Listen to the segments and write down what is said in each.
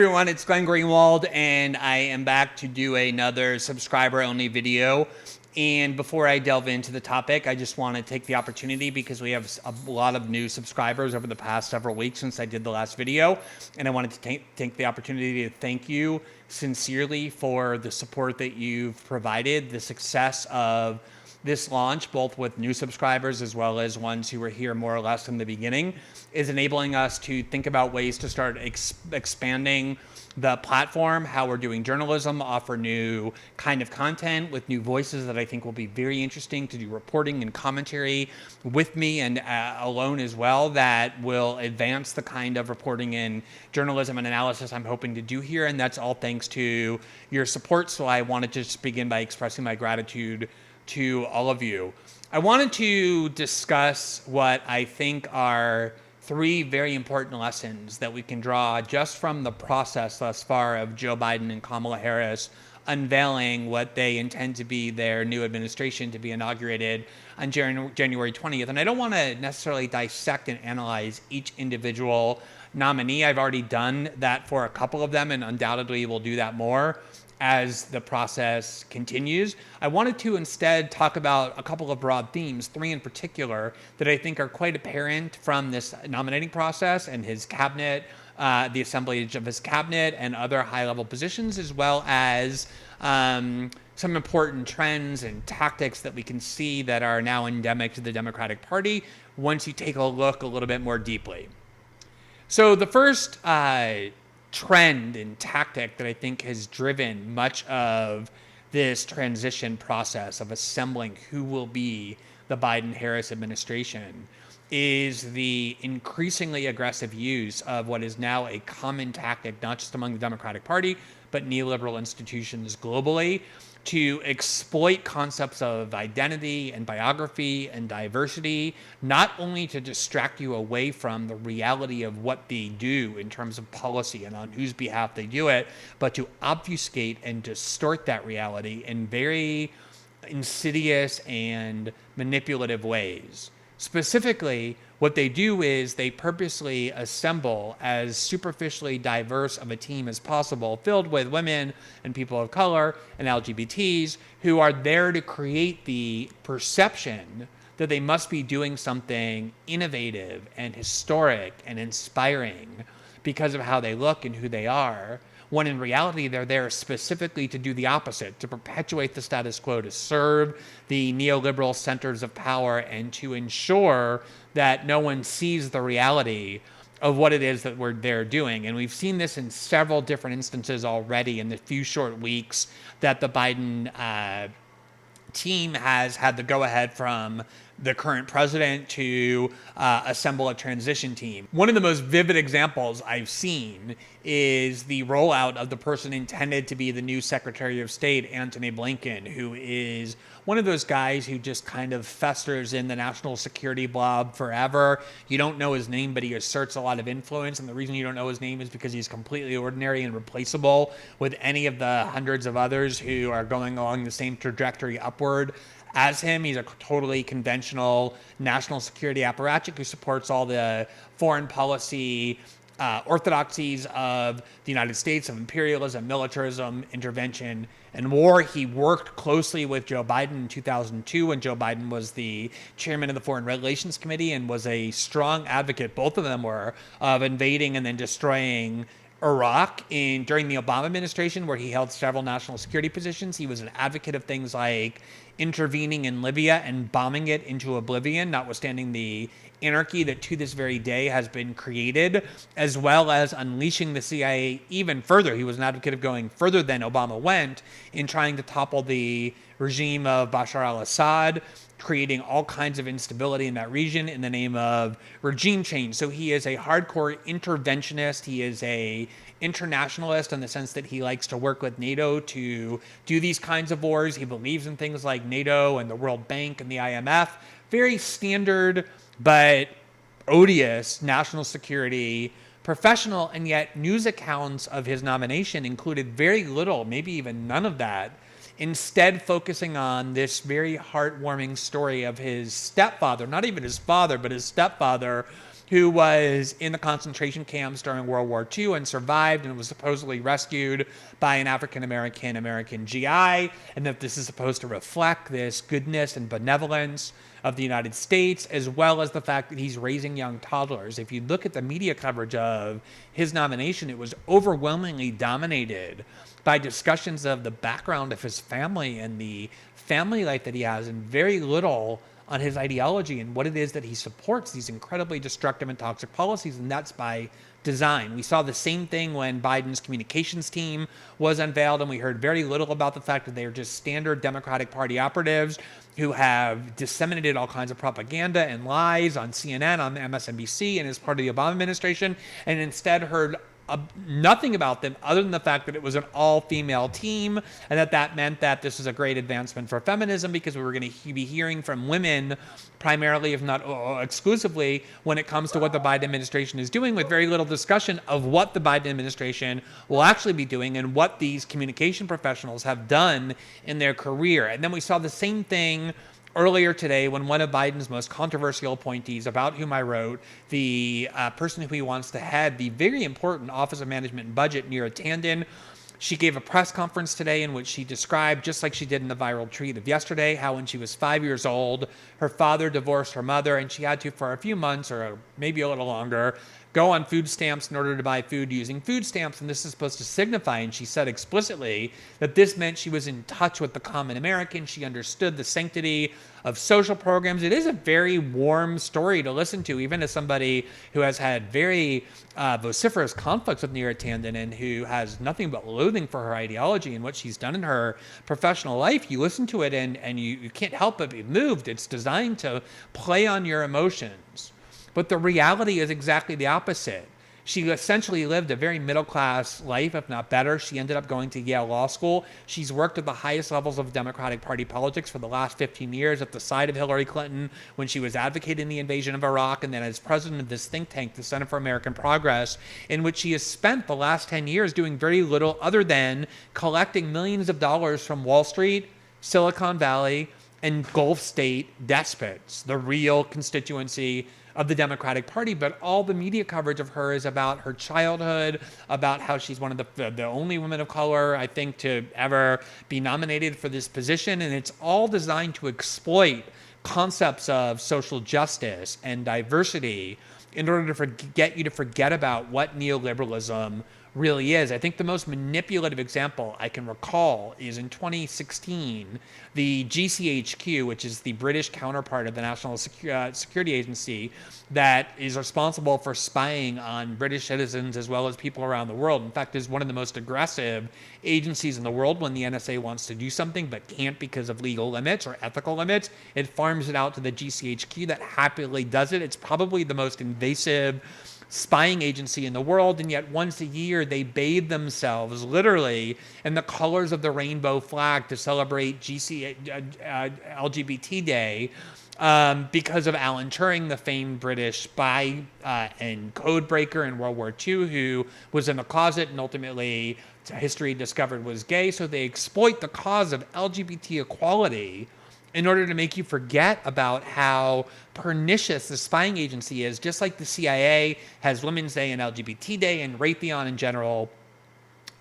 Everyone, it's Glenn Greenwald, and I am back to do another subscriber-only video. And before I delve into the topic, I just want to take the opportunity because we have a lot of new subscribers over the past several weeks since I did the last video. And I wanted to take the opportunity to thank you sincerely for the support that you've provided, the success of this launch, both with new subscribers as well as ones who were here more or less in the beginning, is enabling us to think about ways to start expanding the platform, how we're doing journalism, offer new kind of content with new voices that I think will be very interesting to do reporting and commentary with me and alone as well, that will advance the kind of reporting and journalism and analysis I'm hoping to do here. And that's all thanks to your support. So I wanted to just begin by expressing my gratitude to all of you. I wanted to discuss what I think are three very important lessons that we can draw just from the process thus far of Joe Biden and Kamala Harris unveiling what they intend to be their new administration to be inaugurated on January 20th. And I don't want to necessarily dissect and analyze each individual nominee. I've already done that for a couple of them and undoubtedly will do that more as the process continues. I wanted to instead talk about a couple of broad themes, three in particular, that I think are quite apparent from this nominating process and his cabinet, the assemblage of his cabinet and other high-level positions, as well as some important trends and tactics that we can see that are now endemic to the Democratic Party once you take a look a little bit more deeply. So the first trend and tactic that I think has driven much of this transition process of assembling who will be the Biden-Harris administration is the increasingly aggressive use of what is now a common tactic, not just among the Democratic Party, but neoliberal institutions globally, to exploit concepts of identity and biography and diversity, not only to distract you away from the reality of what they do in terms of policy and on whose behalf they do it, but to obfuscate and distort that reality in very insidious and manipulative ways. Specifically, what they do is they purposely assemble as superficially diverse of a team as possible, filled with women and people of color and LGBTs, who are there to create the perception that they must be doing something innovative and historic and inspiring because of how they look and who they are, when in reality they're there specifically to do the opposite, to perpetuate the status quo, to serve the neoliberal centers of power, and to ensure that no one sees the reality of what it is that they're doing. And we've seen this in several different instances already in the few short weeks that the Biden team has had the go-ahead from the current president to assemble a transition team. One of the most vivid examples I've seen is the rollout of the person intended to be the new Secretary of State, Antony Blinken, who is one of those guys who just kind of festers in the national security blob forever. You don't know his name, but he asserts a lot of influence. And the reason you don't know his name is because he's completely ordinary and replaceable with any of the hundreds of others who are going along the same trajectory upward as him. He's a totally conventional national security apparatchik who supports all the foreign policy orthodoxies of the United States, of imperialism, militarism, intervention, and war. He worked closely with Joe Biden in 2002 when Joe Biden was the chairman of the Foreign Relations Committee and was a strong advocate, both of them were, of invading and then destroying Iraq during the Obama administration, where he held several national security positions. He was an advocate of things like intervening in Libya and bombing it into oblivion, notwithstanding the anarchy that to this very day has been created, as well as unleashing the CIA even further. He was an advocate of going further than Obama went in trying to topple the regime of Bashar al-Assad, creating all kinds of instability in that region in the name of regime change. So he is a hardcore interventionist. He is a internationalist in the sense that he likes to work with NATO to do these kinds of wars. He believes in things like NATO and the World Bank and the IMF. Very standard but odious national security professional, and yet news accounts of his nomination included very little, maybe even none of that, instead focusing on this very heartwarming story of his stepfather, not even his father, but his stepfather, who was in the concentration camps during World War II and survived and was supposedly rescued by an African-American GI, and that this is supposed to reflect this goodness and benevolence of the United States, as well as the fact that he's raising young toddlers. If you look at the media coverage of his nomination, it was overwhelmingly dominated by discussions of the background of his family and the family life that he has, and very little on his ideology and what it is that he supports, these incredibly destructive and toxic policies, and that's by design. We saw the same thing when Biden's communications team was unveiled, and we heard very little about the fact that they are just standard Democratic Party operatives who have disseminated all kinds of propaganda and lies on CNN, on MSNBC, and as part of the Obama administration, and instead heard nothing about them other than the fact that it was an all-female team, and that meant that this is a great advancement for feminism because we were going to be hearing from women primarily, if not exclusively, when it comes to what the Biden administration is doing, with very little discussion of what the Biden administration will actually be doing and what these communication professionals have done in their career. And then we saw the same thing earlier today when one of Biden's most controversial appointees, about whom I wrote, the person who he wants to head the very important Office of Management and Budget, Neera Tanden, she gave a press conference today in which she described, just like she did in the viral tweet of yesterday, how when she was 5 years old, her father divorced her mother, and she had to, for a few months or maybe a little longer, go on food stamps in order to buy food using food stamps. And this is supposed to signify, and she said explicitly, that this meant she was in touch with the common American. She understood the sanctity of social programs. It is a very warm story to listen to, even as somebody who has had very vociferous conflicts with Neera Tanden and who has nothing but loathing for her ideology and what she's done in her professional life. You listen to it and you can't help but be moved. It's designed to play on your emotions. But the reality is exactly the opposite. She essentially lived a very middle-class life, if not better. She ended up going to Yale Law School. She's worked at the highest levels of Democratic Party politics for the last 15 years at the side of Hillary Clinton when she was advocating the invasion of Iraq, and then as president of this think tank, the Center for American Progress, in which she has spent the last 10 years doing very little other than collecting millions of dollars from Wall Street, Silicon Valley, and Gulf state despots, the real constituency of the Democratic Party. But all the media coverage of her is about her childhood, about how she's one of the only women of color, I think, to ever be nominated for this position. And it's all designed to exploit concepts of social justice and diversity in order to get you to forget about what neoliberalism really is. I think the most manipulative example I can recall is in 2016, the GCHQ, which is the British counterpart of the National Security Agency that is responsible for spying on British citizens as well as people around the world. In fact, is one of the most aggressive agencies in the world. When the NSA wants to do something but can't because of legal limits or ethical limits, it farms it out to the GCHQ that happily does it. It's probably the most invasive spying agency in the world, and yet once a year they bathe themselves literally in the colors of the rainbow flag to celebrate LGBT Day because of Alan Turing, the famed British spy and code breaker in World War II, who was in the closet and ultimately history discovered was gay. So they exploit the cause of LGBT equality in order to make you forget about how pernicious the spying agency is, just like the CIA has Women's Day and LGBT Day and Raytheon in general,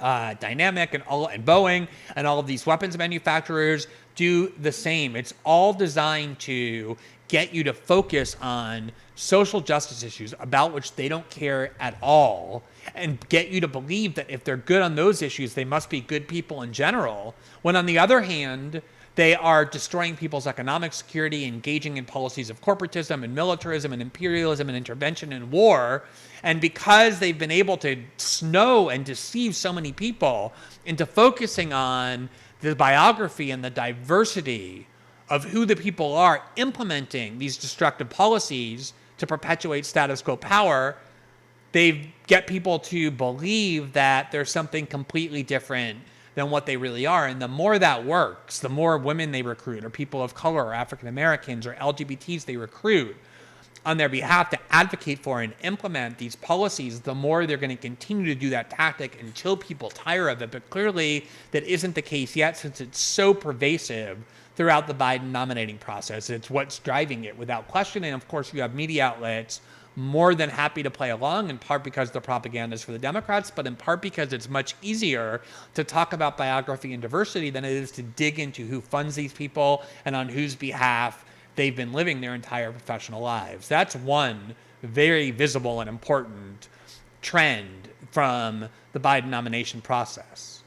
Dynamic and Boeing and all of these weapons manufacturers do the same. It's all designed to get you to focus on social justice issues about which they don't care at all, and get you to believe that if they're good on those issues, they must be good people in general, when on the other hand, they are destroying people's economic security, engaging in policies of corporatism and militarism and imperialism and intervention and war. And because they've been able to snow and deceive so many people into focusing on the biography and the diversity of who the people are implementing these destructive policies to perpetuate status quo power, they get people to believe that there's something completely different than what they really are. And the more that works, the more women they recruit, or people of color, or African Americans, or LGBTs they recruit on their behalf to advocate for and implement these policies, the more they're going to continue to do that tactic until people tire of it. But clearly that isn't the case yet, since it's so pervasive throughout the Biden nominating process. It's what's driving it without question. And of course, you have media outlets more than happy to play along, in part because the propaganda is for the Democrats, but in part because it's much easier to talk about biography and diversity than it is to dig into who funds these people and on whose behalf they've been living their entire professional lives. That's one very visible and important trend from the Biden nomination process.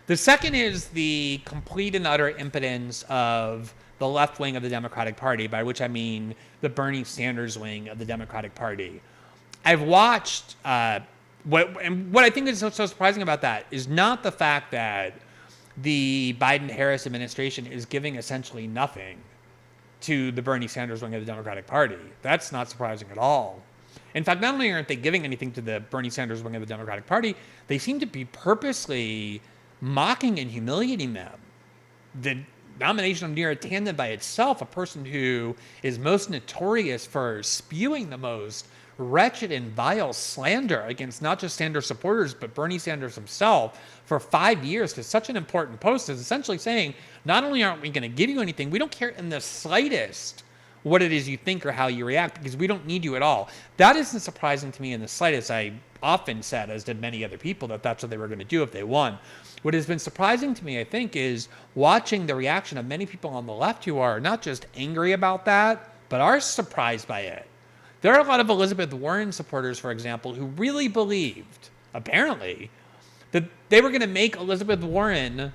The second is the complete and utter impotence of the left wing of the Democratic Party, by which I mean the Bernie Sanders wing of the Democratic Party. I've watched, what I think is so surprising about that is not the fact that the Biden-Harris administration is giving essentially nothing to the Bernie Sanders wing of the Democratic Party. That's not surprising at all. In fact, not only aren't they giving anything to the Bernie Sanders wing of the Democratic Party, they seem to be purposely mocking and humiliating them. The nomination of Neera Tanden by itself, a person who is most notorious for spewing the most wretched and vile slander against not just Sanders supporters, but Bernie Sanders himself for 5 years to such an important post, is essentially saying, not only aren't we going to give you anything, we don't care in the slightest what it is you think or how you react, because we don't need you at all. That isn't surprising to me in the slightest. I often said, as did many other people, that that's what they were going to do if they won. What has been surprising to me, I think, is watching the reaction of many people on the left who are not just angry about that, but are surprised by it. There are a lot of Elizabeth Warren supporters, for example, who really believed, apparently, that they were going to make Elizabeth Warren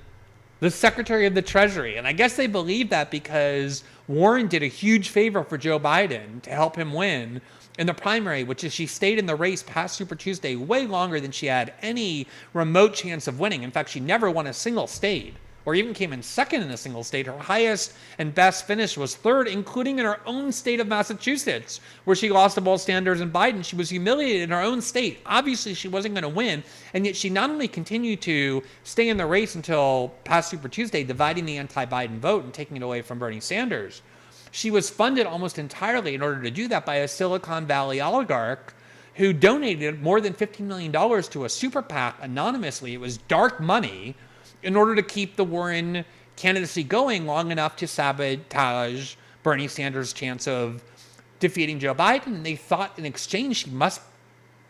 the Secretary of the Treasury. And I guess they believe that because Warren did a huge favor for Joe Biden to help him win in the primary, which is she stayed in the race past Super Tuesday way longer than she had any remote chance of winning. In fact, she never won a single state or even came in second in a single state. Her highest and best finish was third, including in her own state of Massachusetts, where she lost to both Sanders and Biden. She was humiliated in her own state. Obviously, she wasn't going to win, and yet she not only continued to stay in the race until past Super Tuesday, dividing the anti-Biden vote and taking it away from Bernie Sanders. She was funded almost entirely in order to do that by a Silicon Valley oligarch who donated more than $15 million to a super PAC anonymously. It was dark money, in order to keep the Warren candidacy going long enough to sabotage Bernie Sanders' chance of defeating Joe Biden. And they thought in exchange she must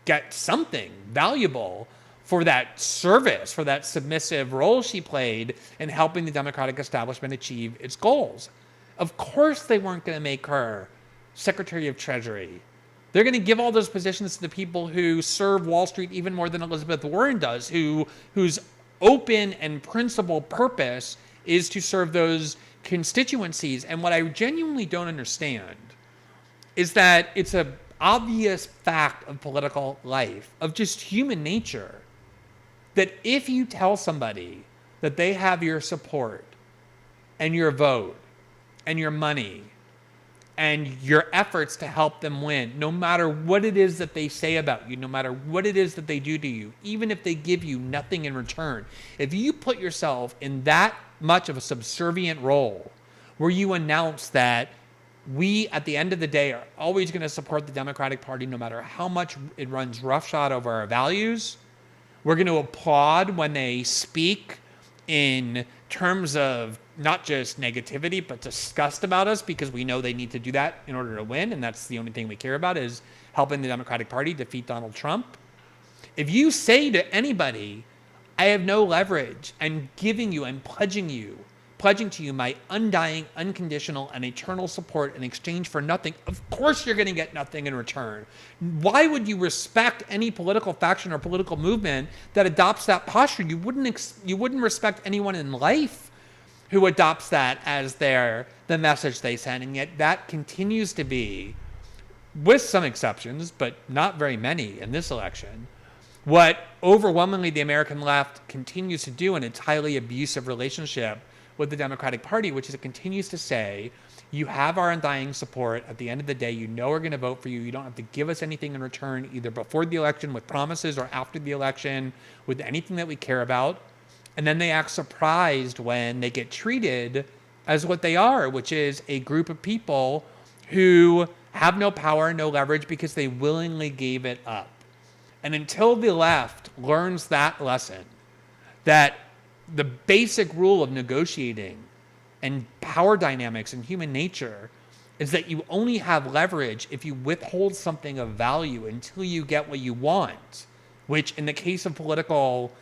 get something valuable for that service, for that submissive role she played in helping the Democratic establishment achieve its goals. Of course they weren't going to make her Secretary of Treasury. They're going to give all those positions to the people who serve Wall Street even more than Elizabeth Warren does, whose open and principled purpose is to serve those constituencies. And what I genuinely don't understand is that it's an obvious fact of political life, of just human nature, that if you tell somebody that they have your support and your vote and your money and your efforts to help them win, no matter what it is that they say about you, no matter what it is that they do to you, even if they give you nothing in return, if you put yourself in that much of a subservient role where you announce that we, at the end of the day, are always going to support the Democratic Party no matter how much it runs roughshod over our values, we're going to applaud when they speak in terms of not just negativity, but disgust about us because we know they need to do that in order to win. And that's the only thing we care about, is helping the Democratic Party defeat Donald Trump. If you say to anybody, I have no leverage, I'm giving you, I'm pledging to you my undying, unconditional, and eternal support in exchange for nothing, of course you're going to get nothing in return. Why would you respect any political faction or political movement that adopts that posture? You wouldn't respect anyone in life who adopts that as the message they send. And yet that continues to be, with some exceptions, but not very many in this election, what overwhelmingly the American left continues to do in its highly abusive relationship with the Democratic Party, which is it continues to say, you have our undying support. At the end of the day, you know we're going to vote for you. You don't have to give us anything in return, either before the election with promises or after the election with anything that we care about. And then they act surprised when they get treated as what they are, which is a group of people who have no power, no leverage, because they willingly gave it up. And until the left learns that lesson, that the basic rule of negotiating and power dynamics and human nature is that you only have leverage if you withhold something of value until you get what you want, which in the case of political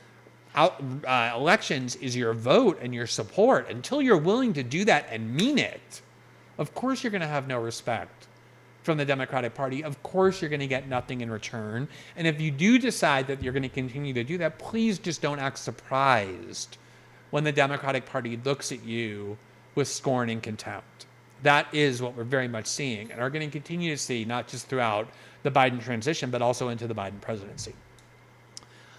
elections is your vote and your support. Until you're willing to do that and mean it, of course you're going to have no respect from the Democratic Party. Of course you're going to get nothing in return. And if you do decide that you're going to continue to do that, please just don't act surprised when the Democratic Party looks at you with scorn and contempt. That is what we're very much seeing and are going to continue to see, not just throughout the Biden transition, but also into the Biden presidency.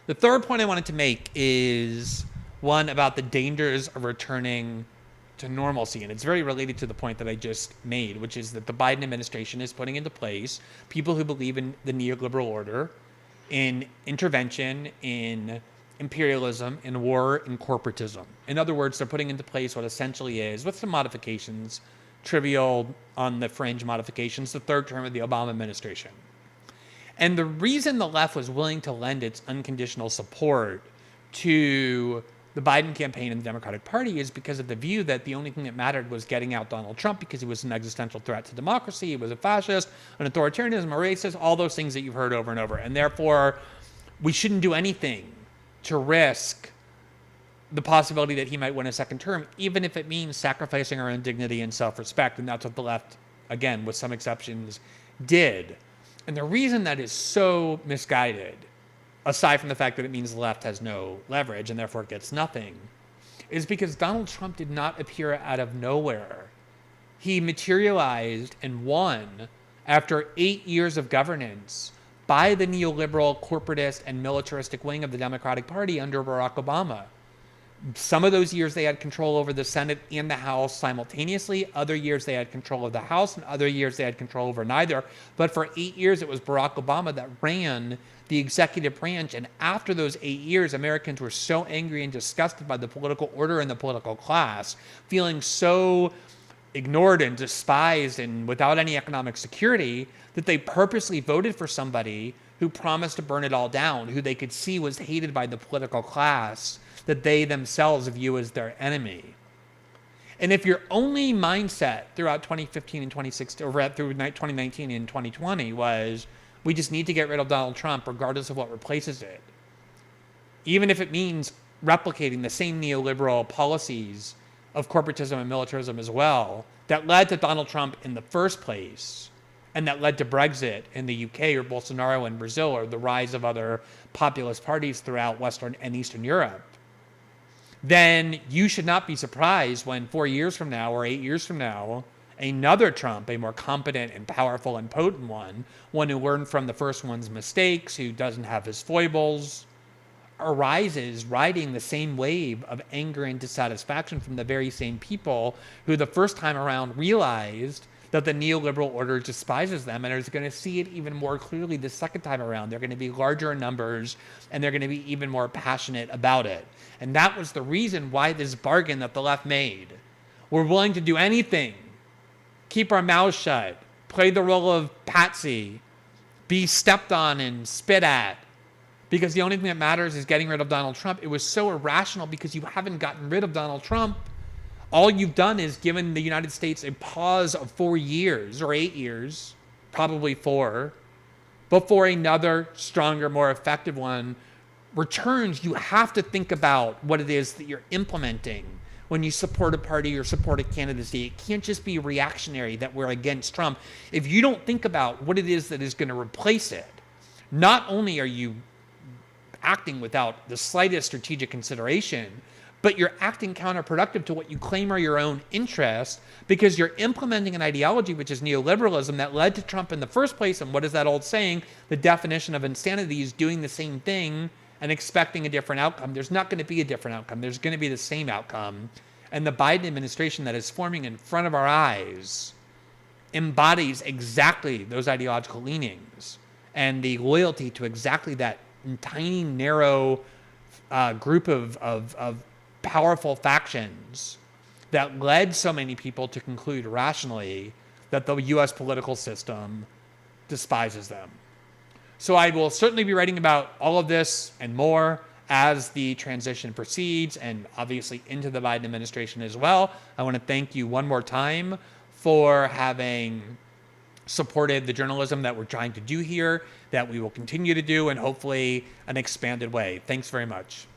The third point I wanted to make is one about the dangers of returning to normalcy. And it's very related to the point that I just made, which is that the Biden administration is putting into place people who believe in the neoliberal order, in intervention, in imperialism, in war, in corporatism. In other words, they're putting into place what essentially is, with some modifications, trivial on the fringe modifications, the third term of the Obama administration. And the reason the left was willing to lend its unconditional support to the Biden campaign and the Democratic Party is because of the view that the only thing that mattered was getting out Donald Trump because he was an existential threat to democracy, he was a fascist, an authoritarianism, a racist, all those things that you've heard over and over. And therefore, we shouldn't do anything to risk the possibility that he might win a second term, even if it means sacrificing our own dignity and self-respect. And that's what the left, again, with some exceptions, did. And the reason that is so misguided, aside from the fact that it means the left has no leverage and therefore gets nothing, is because Donald Trump did not appear out of nowhere. He materialized and won after 8 years of governance by the neoliberal, corporatist, and militaristic wing of the Democratic Party under Barack Obama. Some of those years they had control over the Senate and the House simultaneously. Other years they had control of the House, and other years they had control over neither. But for 8 years, it was Barack Obama that ran the executive branch. And after those 8 years, Americans were so angry and disgusted by the political order and the political class, feeling so ignored and despised and without any economic security, that they purposely voted for somebody who promised to burn it all down, who they could see was hated by the political class that they themselves view as their enemy. And if your only mindset throughout 2015 and 2016, or through 2019 and 2020 was, we just need to get rid of Donald Trump regardless of what replaces it, even if it means replicating the same neoliberal policies of corporatism and militarism as well, that led to Donald Trump in the first place, and that led to Brexit in the UK or Bolsonaro in Brazil or the rise of other populist parties throughout Western and Eastern Europe, then you should not be surprised when 4 years from now or 8 years from now, another Trump, a more competent and powerful and potent one who learned from the first one's mistakes, who doesn't have his foibles, arises riding the same wave of anger and dissatisfaction from the very same people who the first time around realized that the neoliberal order despises them and is going to see it even more clearly the second time around. They're going to be larger in numbers and they're going to be even more passionate about it. And that was the reason why this bargain that the left made. We're willing to do anything, keep our mouths shut, play the role of patsy, be stepped on and spit at, because the only thing that matters is getting rid of Donald Trump. It was so irrational because you haven't gotten rid of Donald Trump. All you've done is given the United States a pause of 4 years or 8 years, probably 4, before another stronger, more effective one returns. You have to think about what it is that you're implementing when you support a party or support a candidacy. It can't just be reactionary that we're against Trump. If you don't think about what it is that is going to replace it, not only are you acting without the slightest strategic consideration, but you're acting counterproductive to what you claim are your own interests, because you're implementing an ideology which is neoliberalism that led to Trump in the first place. And what is that old saying? The definition of insanity is doing the same thing and expecting a different outcome. There's not going to be a different outcome. There's going to be the same outcome. And the Biden administration that is forming in front of our eyes embodies exactly those ideological leanings and the loyalty to exactly that tiny, narrow group of powerful factions that led so many people to conclude rationally that the U.S. political system despises them. So I will certainly be writing about all of this and more as the transition proceeds, and obviously into the Biden administration as well. I want to thank you one more time for having supported the journalism that we're trying to do here, that we will continue to do, and hopefully an expanded way. Thanks very much.